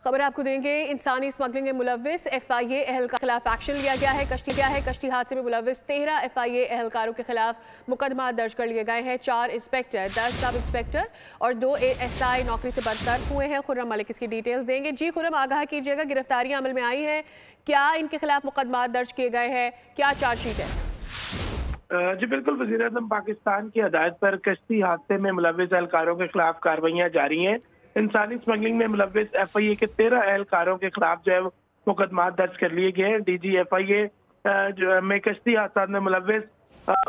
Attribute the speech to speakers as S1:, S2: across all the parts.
S1: खबर आपको देंगे। इंसानी स्मगलिंग में मुलव्विस FIA एहलकार के खिलाफ एक्शन लिया गया है। कश्ती हादसे में मुलव्विस 13 FIA एहलकारों के खिलाफ मुकदमा दर्ज कर लिए गए हैं। 4 इंस्पेक्टर, 10 सब इंस्पेक्टर और 2 SI नौकरी से बरतरफ हुए हैं। खुर्रम मलिक इसकी डिटेल्स देंगे। जी खुर्रम, आगाह कीजिएगा, गिरफ्तारियां अमल में आई हैं, क्या इनके खिलाफ मुकदमा दर्ज किए गए हैं, क्या चार्जशीट है?
S2: जी बिल्कुल, वज़ीर-ए-आज़म पाकिस्तान की हदायत पर कश्ती हादसे में मुलव्विस एहलकारों के खिलाफ कार्रवाइयां जारी हैं। इंसानी स्मगलिंग में मुलव्विस FIA के 13 एहलकारों के खिलाफ जो है मुकदमा दर्ज कर लिए गए हैं। DG FIA में कश्ती हादसा में मुलव्विस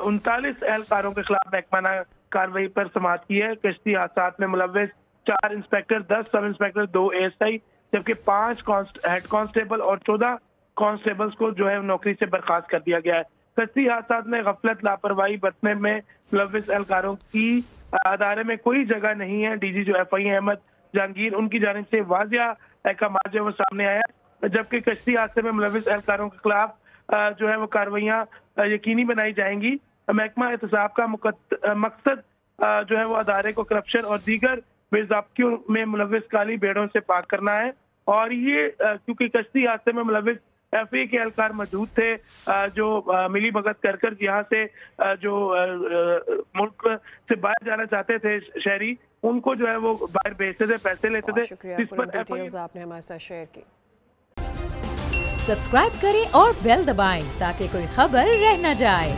S2: 39 एहलकारों के खिलाफ महकमाना कार्रवाई पर समाअत की है। कश्ती हादसा में मुलव्विस 4 इंस्पेक्टर, 10 सब इंस्पेक्टर, 2 ASI जबकि 5 हेड कांस्टेबल और 14 कांस्टेबल्स को जो है नौकरी से बर्खास्त कर दिया गया है। कश्ती हादसा में गफलत लापरवाही बरतने में मुलव्विस एहलकारों की अदारे में कोई जगह नहीं है। DG जो FIA अहमद जहांगीर, उनकी जानिब से वाजिया अहकाम जो वो सामने आया, जबकि कश्ती हादसे में मुलव्विस एहलकारों के खिलाफ जो है वो कार्रवाइयां यकीनी बनाई जाएंगी। महकमा एहतसाब का मकसद जो है वो अदारे को करप्शन और दीगर बेज़ाब्तियों में मुलव्विस काली भेड़ों से पाक करना है। और ये क्योंकि कश्ती हादसे में मुलव्विस FIA के एहलकार मौजूद थे जो मिली भगत कर यहाँ से जो मुल्क से बाहर जाना चाहते थे शहरी, उनको जो है वो बाहर भेजते थे, पैसे लेते थे।
S1: शुक्रिया, डिटेल्स आपने हमारे साथ शेयर की।
S3: सब्सक्राइब करें और बेल दबाएं ताकि कोई खबर रह न जाए।